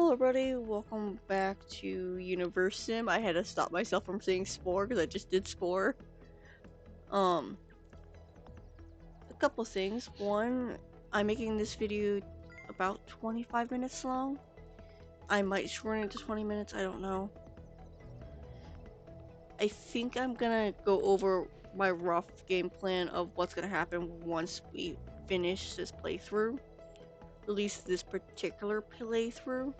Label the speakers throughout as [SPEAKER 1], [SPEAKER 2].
[SPEAKER 1] Hello everybody, welcome back to Universim. I had to stop myself from saying spore because I just did spore. A couple things. One, I'm making this video about 25 minutes long. I might shorten it to 20 minutes, I don't know. I think I'm gonna go over my rough game plan of what's gonna happen once we finish this playthrough. At least this particular playthrough.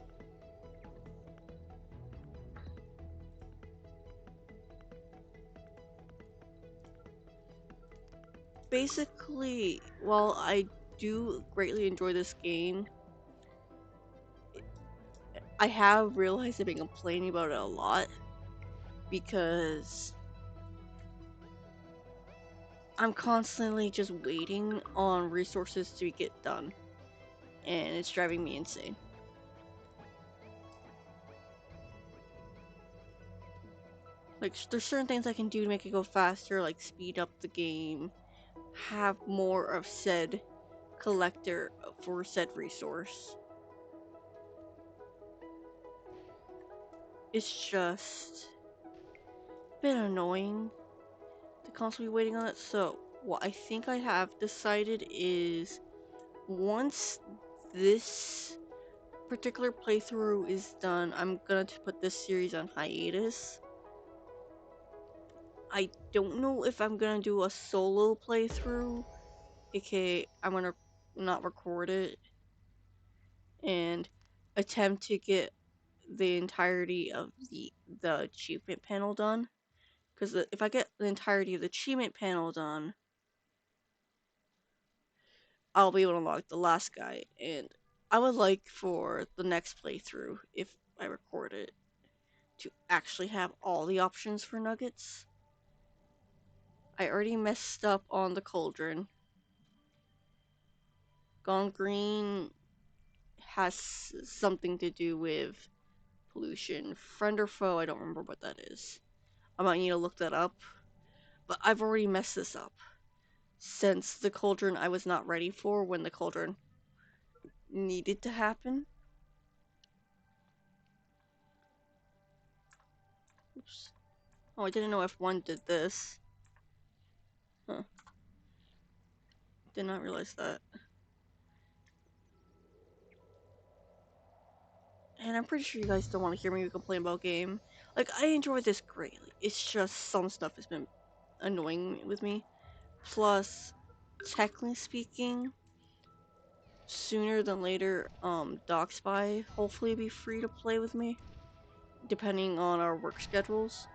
[SPEAKER 1] Basically, while I do greatly enjoy this game, I have realized I've been complaining about it a lot because I'm constantly just waiting on resources to get done, and it's driving me insane. Like, there's certain things I can do to make it go faster, like speed up the game, have more of said collector for said resource. It's just been annoying to constantly waiting on it. So what I think I have decided is once this particular playthrough is done, I'm gonna put this series on hiatus. I don't know if I'm gonna do a solo playthrough, aka I'm gonna not record it and attempt to get the entirety of the achievement panel done. Because if I get the entirety of the achievement panel done, I'll be able to unlock the last guy. And I would like for the next playthrough, if I record it, to actually have all the options for nuggets. I already messed up on the cauldron. Gone green has something to do with pollution. Friend or foe, I don't remember what that is. I might need to look that up. But I've already messed this up. Since the cauldron I was not ready for when the cauldron needed to happen. Oops. Oh, I didn't know F1 did this. Huh. Did not realize that. And I'm pretty sure you guys don't want to hear me complain about game. Like, I enjoy this greatly. It's just some stuff has been annoying with me. Plus, technically speaking, sooner than later, Dog Spy hopefully be free to play with me, depending on our work schedules.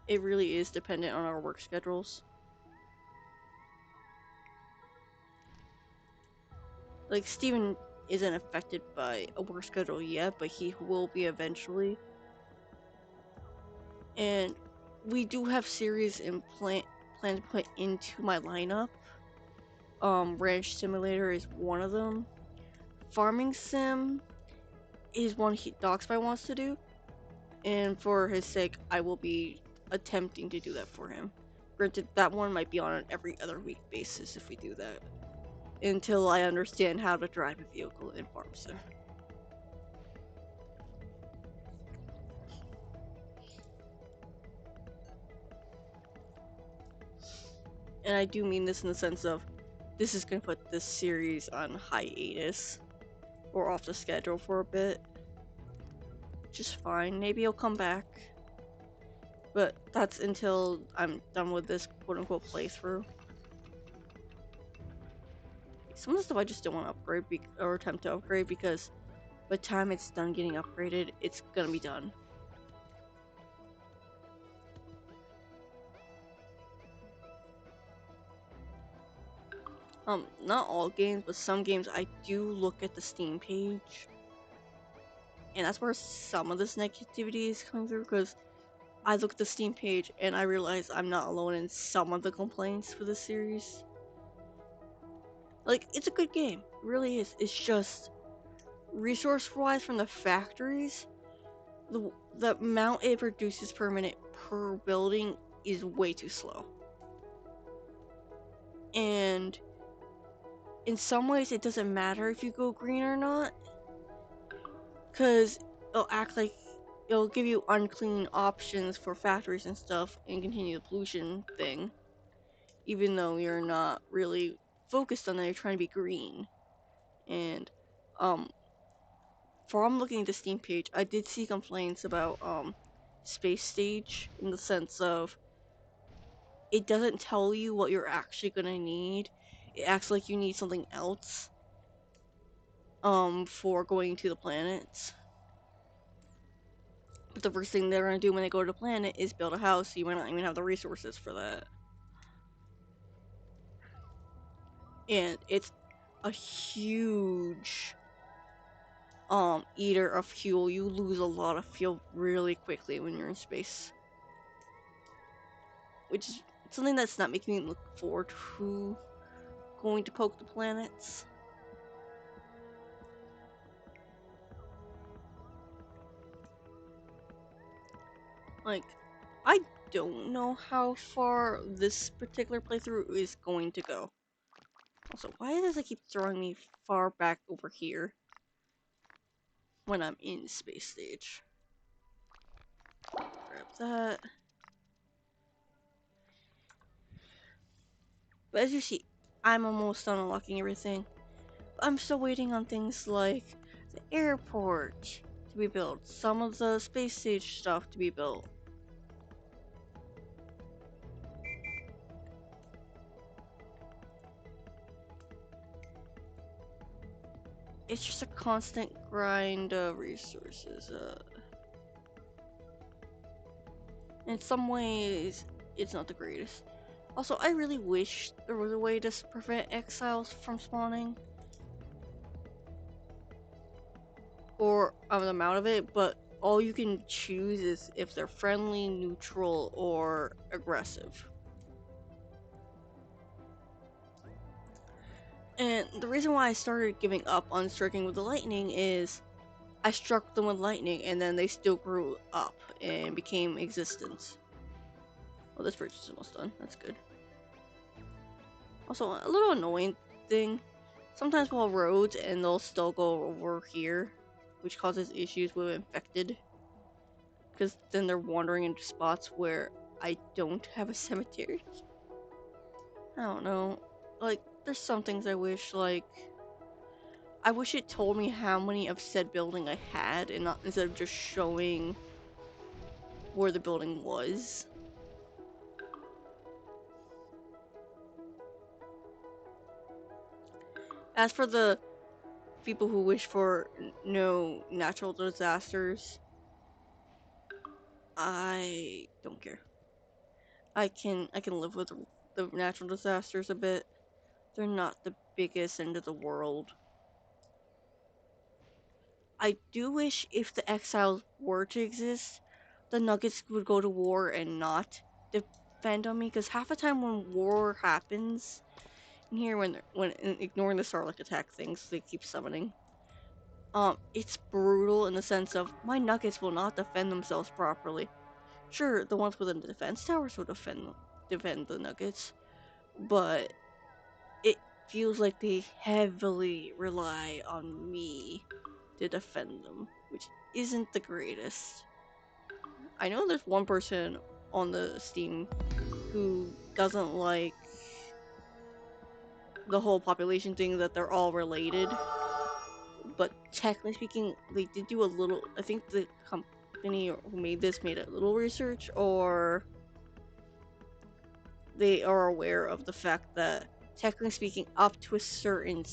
[SPEAKER 1] It really is dependent on our work schedules. Like, Steven isn't affected by a work schedule yet, but he will be eventually. And we do have series in plan to put into my lineup. Ranch Simulator is one of them. Farming Sim is one Dog Spy wants to do, and for his sake, I will be attempting to do that for him. Granted, that one might be on an every other week basis if we do that, until I understand how to drive a vehicle in Farm Sim. And I do mean this in the sense of, this is going to put this series on hiatus, or off the schedule for a bit. Just fine, maybe he'll come back. But that's until I'm done with this quote-unquote playthrough. Some of the stuff I just don't want to upgrade or attempt to upgrade because by the time it's done getting upgraded, it's gonna be done. Not all games, but some games I do look at the Steam page. And that's where some of this negativity is coming through, because I look at the Steam page and I realize I'm not alone in some of the complaints for this series. Like, it's a good game, it really is. It's just, resource-wise from the factories, the amount it produces per minute per building is way too slow. And in some ways it doesn't matter if you go green or not, because it'll act like it'll give you unclean options for factories and stuff and continue the pollution thing, even though you're not really focused on that, you're trying to be green. And um from looking at the Steam page, I did see complaints about Space Stage in the sense of it doesn't tell you what you're actually gonna need. It acts like you need something else for going to the planets. But the first thing they're gonna do when they go to the planet is build a house, so you might not even have the resources for that. And it's a huge eater of fuel. You lose a lot of fuel really quickly when you're in space, which is something that's not making me look forward to going to poke the planets. Like, I don't know how far this particular playthrough is going to go. Also, why does it keep throwing me far back over here when I'm in space stage? Grab that. But as you see, I'm almost done unlocking everything. I'm still waiting on things like the airport to be built, some of the space stage stuff to be built. It's just a constant grind of resources. In some ways, it's not the greatest. Also, I really wish there was a way to prevent exiles from spawning. Or an amount of it, but all you can choose is if they're friendly, neutral, or aggressive. And the reason why I started giving up on striking with the lightning is I struck them with lightning and then they still grew up and became existence. Well, this bridge is almost done. That's good. Also, a little annoying thing. Sometimes we'll have roads and they'll still go over here, which causes issues with infected. Because then they're wandering into spots where I don't have a cemetery. I don't know. Like, there's some things I wish, like, I wish it told me how many of said building I had, and not instead of just showing where the building was. As for the people who wish for no natural disasters, I don't care. I can live with the natural disasters a bit. They're not the biggest end of the world. I do wish if the exiles were to exist, the Nuggets would go to war and not defend on me. Because half the time when war happens in here, when ignoring the Starlight attack things they keep summoning, it's brutal in the sense of my Nuggets will not defend themselves properly. Sure, the ones within the defense towers will defend the Nuggets, but it feels like they heavily rely on me to defend them, which isn't the greatest. I know there's one person on the Steam who doesn't like the whole population thing that they're all related, but technically speaking, they did do a little. I think the company who made this made a little research, or they are aware of the fact that technically speaking, up to a certain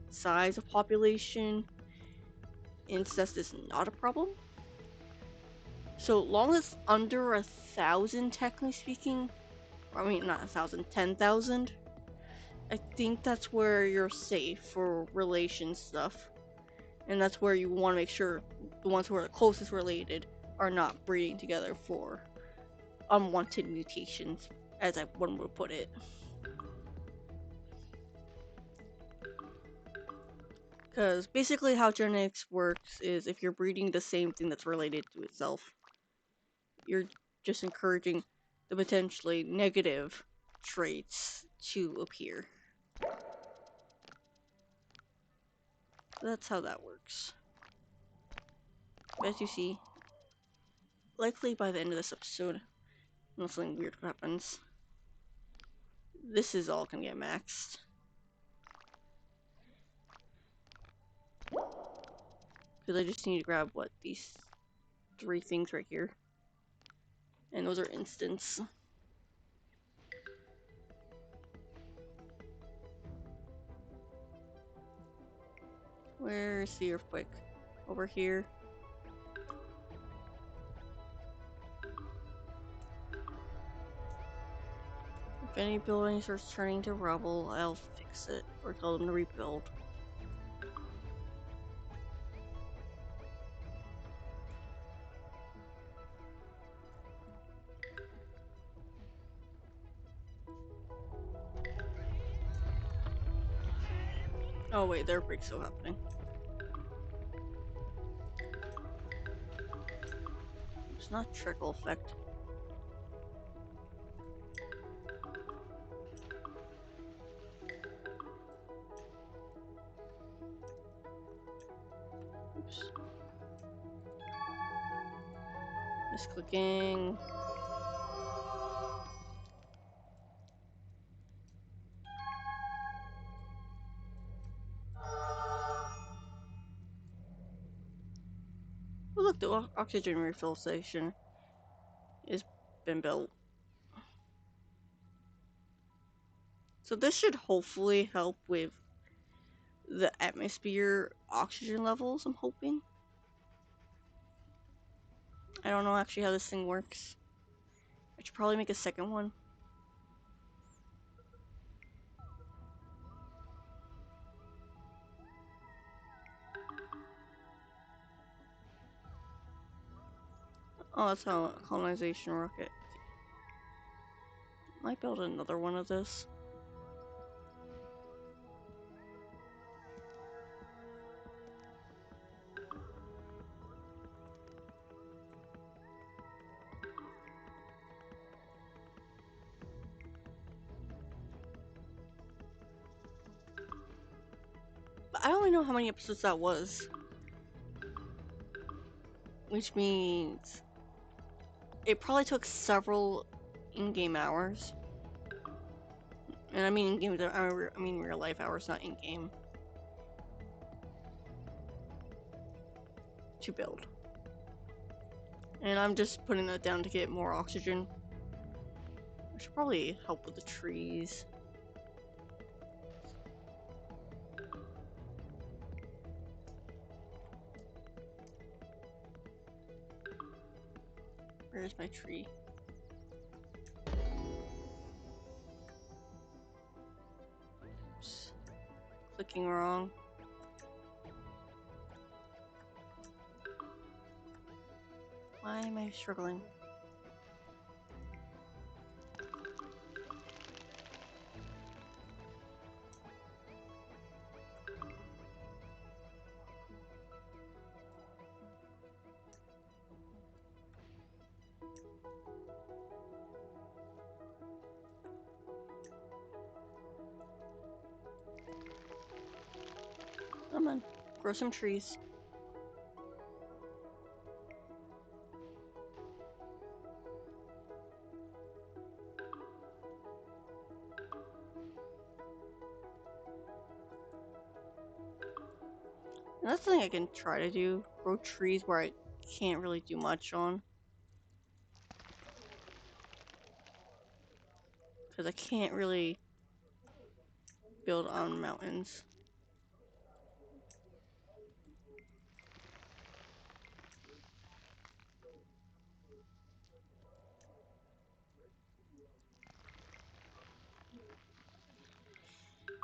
[SPEAKER 1] size of population, incest is not a problem. So long as under 1,000, technically speaking, I mean not 1,000, 10,000, I think that's where you're safe for relation stuff, and that's where you want to make sure the ones who are the closest related are not breeding together for unwanted mutations, as one would put it. Because basically how genetics works is if you're breeding the same thing that's related to itself, you're just encouraging the potentially negative traits to appear. That's how that works. As you see, likely by the end of this episode, unless something weird happens, this is all gonna get maxed. Because I just need to grab, what, these 3 things right here. And those are instants. Where's the earthquake? Over here. If any building starts turning to rubble, I'll fix it or tell them to rebuild. Oh wait, the earthquake's still happening. It's not trickle effect. Oops. Misclicking. Oh look, the oxygen refill station has been built. So this should hopefully help with the atmosphere oxygen levels, I'm hoping. I don't know actually how this thing works. I should probably make a second one. Oh, that's how a colonization rocket. Might build another one of this. But I only know how many episodes that was. Which means it probably took several in-game hours. And I mean in-game, I mean real life hours, not in-game. To build. And I'm just putting that down to get more oxygen. I should probably help with the trees. Where's my tree? Oops. Clicking wrong. Why am I struggling? Come on, grow some trees. And that's the thing I can try to do. Grow trees where I can't really do much on. Because I can't really build on mountains.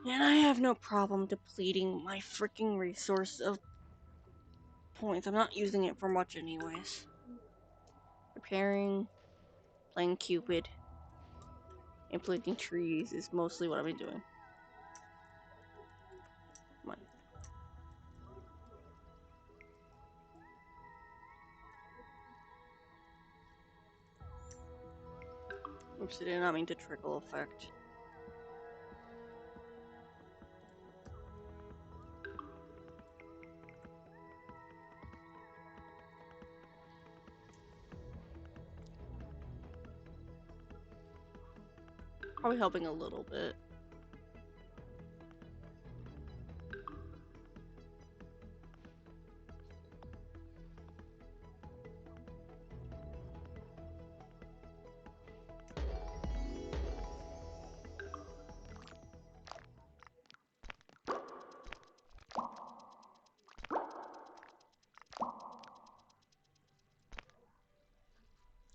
[SPEAKER 1] And I have no problem depleting my freaking resource of points. I'm not using it for much anyways. Repairing, playing Cupid, and planting trees is mostly what I've been doing. Come on. Oops, I did not mean to trickle effect. probably helping a little bit.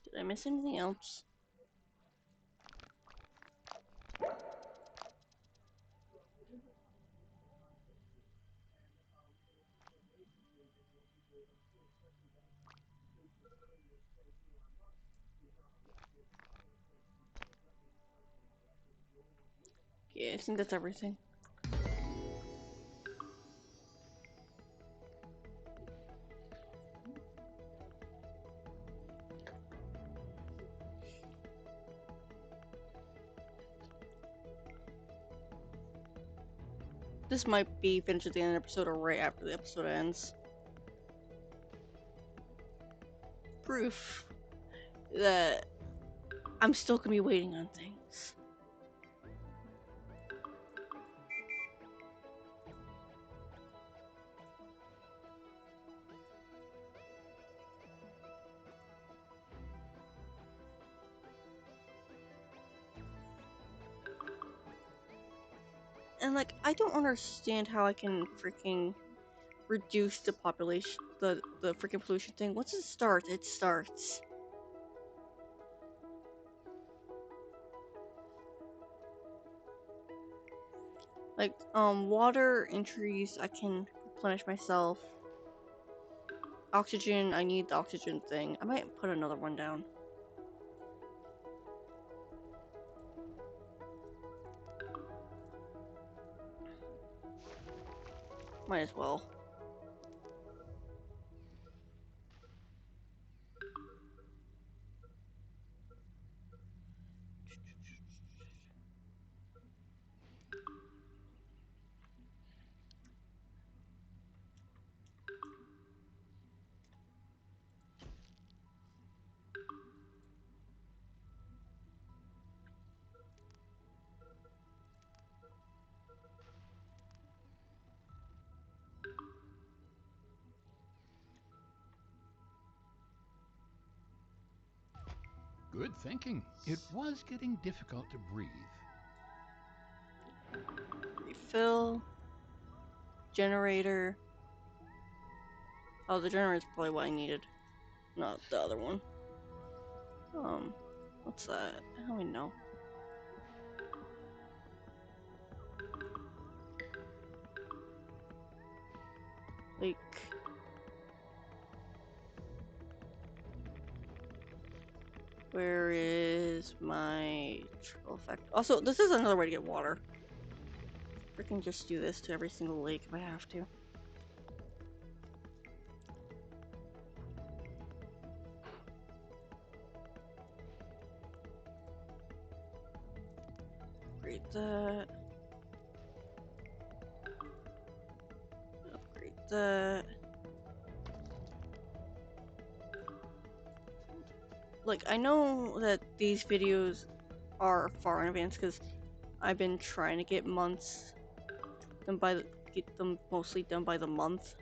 [SPEAKER 1] Did I miss anything else? Yeah, I think that's everything. This might be finished at the end of the episode or right after the episode ends. Proof that I'm still gonna be waiting on things. And like, I don't understand how I can freaking reduce the population, the freaking pollution thing. Once it starts, it starts. Like, water and trees, I can replenish myself. Oxygen, I need the oxygen thing. I might put another one down. Might as well.
[SPEAKER 2] Good thinking. It was getting difficult to breathe.
[SPEAKER 1] Refill. Generator. Oh, the generator is probably what I needed. Not the other one. What's that? I don't even know. Like, where is my trickle effect? Also, this is another way to get water. Freaking just do this to every single lake if I have to. Upgrade that. Upgrade that. Like, I know that these videos are far in advance because I've been trying to get months done by the, get them mostly done by the month.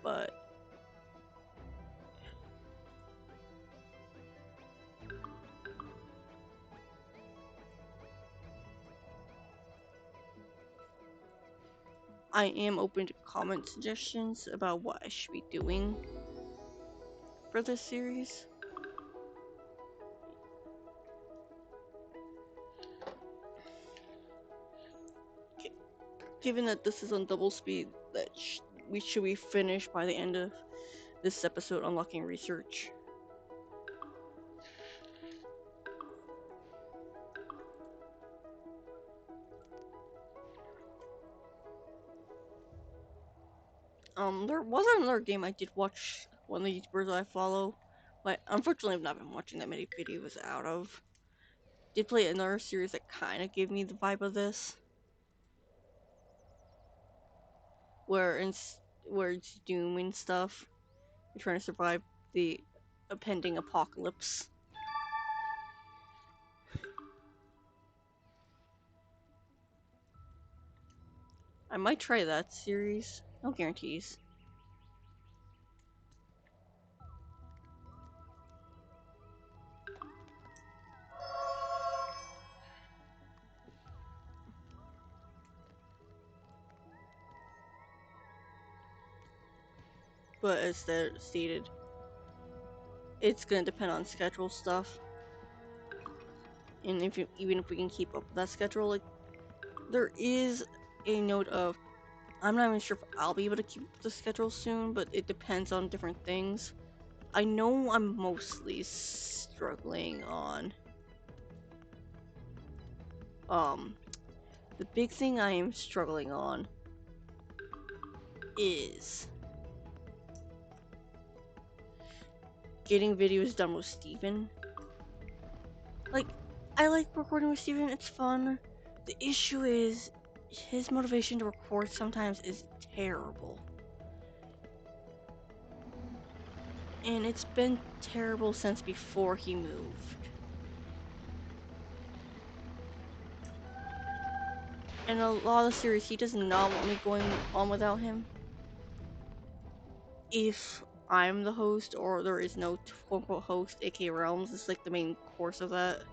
[SPEAKER 1] But I am open to comment suggestions about what I should be doing for this series. Given that this is on double speed, that we should be finished by the end of this episode unlocking research. There was another game I did watch one of the YouTubers I follow, but unfortunately I've not been watching that many videos out of. did play another series that kind of gave me the vibe of this, where where it's doom and stuff. You're trying to survive the impending apocalypse. I might try that series. No guarantees. But as stated, it's gonna depend on schedule stuff. And even if we can keep up with that schedule, like there is a note of I'm not even sure if I'll be able to keep the schedule soon, but it depends on different things. I know I'm mostly struggling on um the big thing I am struggling on is getting videos done with Steven. Like I like recording with Steven, it's fun. The issue is his motivation to record sometimes is terrible. And it's been terrible since before he moved. And a lot of the series, he does not want me going on without him. If I'm the host, or there is no quote-unquote host, aka Realms, is like the main course of that.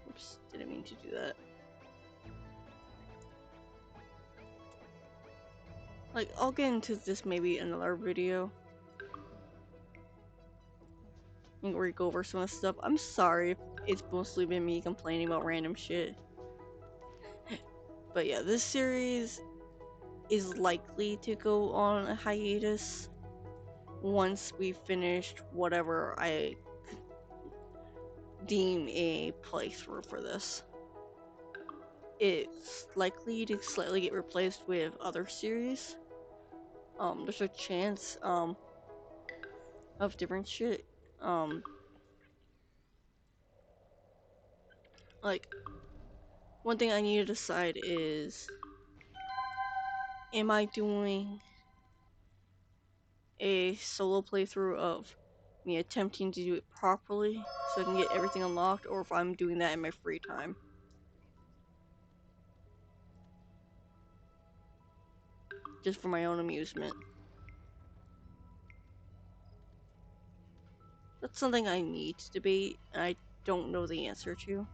[SPEAKER 1] Oops, didn't mean to do that. Like, I'll get into this maybe in another video. Where we go over some of the stuff. I'm sorry if it's mostly been me complaining about random shit. But yeah, this series is likely to go on a hiatus once we finished whatever I deem a playthrough for this. It's likely to slightly get replaced with other series. There's a chance of different shit. Like one thing I need to decide is, am I doing a solo playthrough of me attempting to do it properly so I can get everything unlocked, or if I'm doing that in my free time. Just for my own amusement. That's something I need to debate, and I don't know the answer to.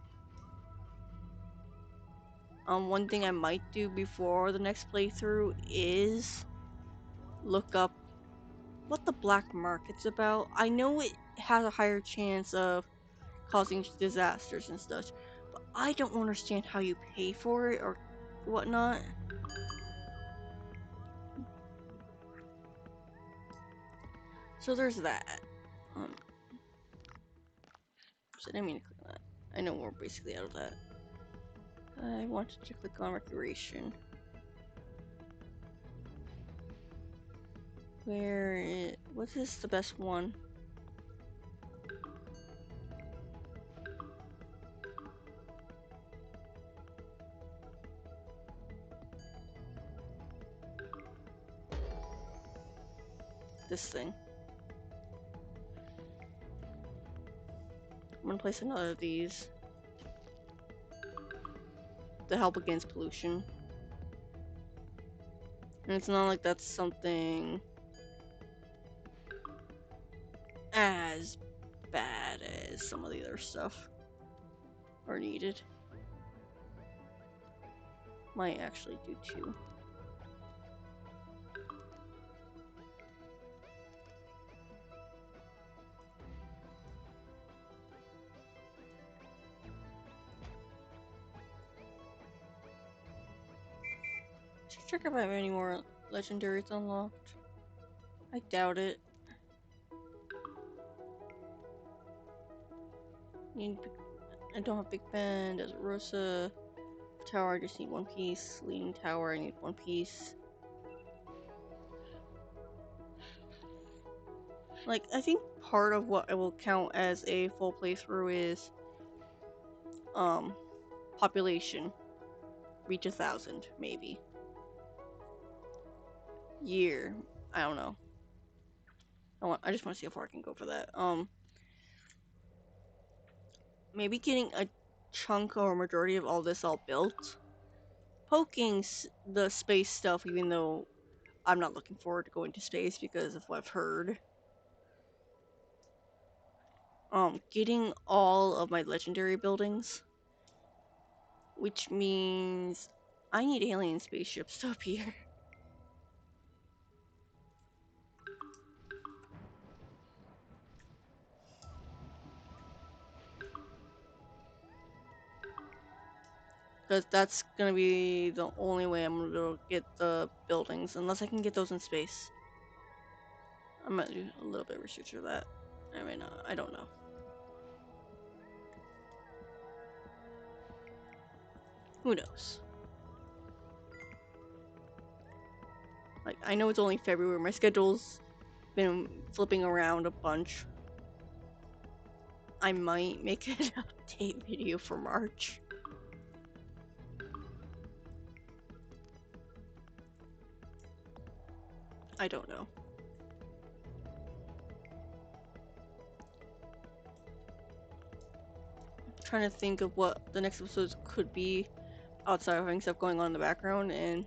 [SPEAKER 1] One thing I might do before the next playthrough is look up what the black market's about. I know it has a higher chance of causing disasters and such, but I don't understand how you pay for it or whatnot. So there's that. So I didn't mean to click on that. I know we're basically out of that. I wanted to click on recreation. What is the best one? This thing. I'm gonna place another of these to help against pollution. And it's not like that's something as bad as some of the other stuff are needed. Might actually do two. Should check if I have any more legendaries unlocked. I doubt it. I don't have Big Ben, Desert Rosa. Tower, I just need one piece. Leaning Tower, I need one piece. Like, I think part of what I will count as a full playthrough is um population reach 1,000 maybe. Year, I don't know. I just want to see how far I can go for that. Maybe getting a chunk or majority of all this all built. Poking the space stuff, even though I'm not looking forward to going to space because of what I've heard. Getting all of my legendary buildings, which means I need alien spaceships up here. Because that's gonna be the only way I'm gonna be able to get the buildings, unless I can get those in space. I might do a little bit of research of that. I mean, I don't know. Who knows? Like, I know it's only February. My schedule's been flipping around a bunch. I might make an update video for March. I don't know. I'm trying to think of what the next episodes could be outside of having stuff going on in the background, and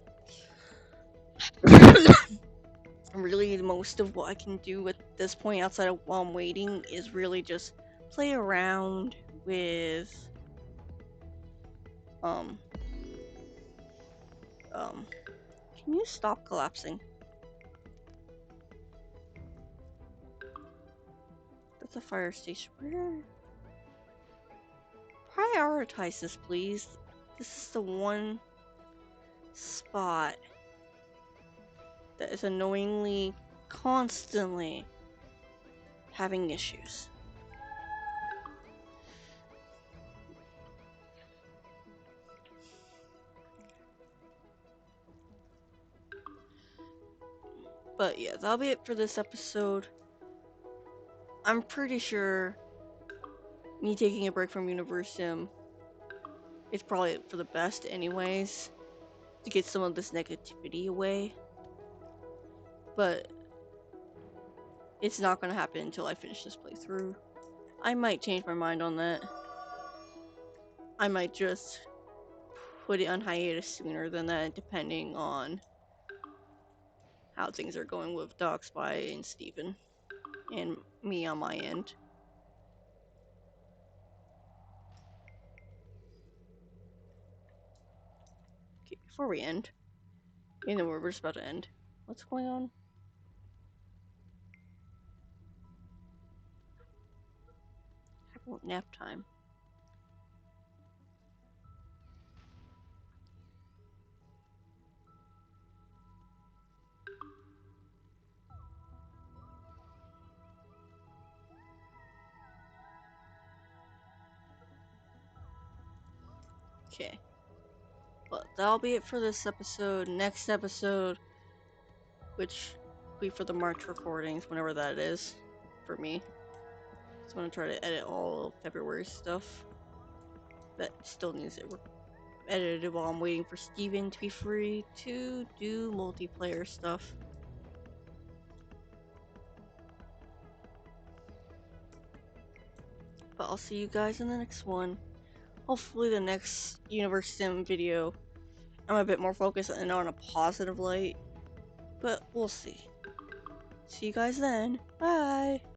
[SPEAKER 1] really most of what I can do at this point outside of while I'm waiting is really just play around with um um can you stop collapsing? That's a fire station. Where? Prioritize this, please. This is the one spot that is annoyingly constantly having issues. But yeah, that'll be it for this episode. I'm pretty sure me taking a break from Universim is probably for the best anyways, to get some of this negativity away. But it's not gonna happen until I finish this playthrough. I might change my mind on that. I might just put it on hiatus sooner than that, depending on how things are going with Dog Spy and Steven, and me on my end. Okay, before we end, we're just about to end. What's going on? How about nap time? Okay. But that'll be it for this episode. Next episode, which will be for the March recordings, whenever that is, for me. So I'm gonna try to edit all of February stuff that still needs it edited while I'm waiting for Steven to be free to do multiplayer stuff. But I'll see you guys in the next one. Hopefully the next Universim video, I'm a bit more focused and on a positive light. But we'll see. See you guys then. Bye!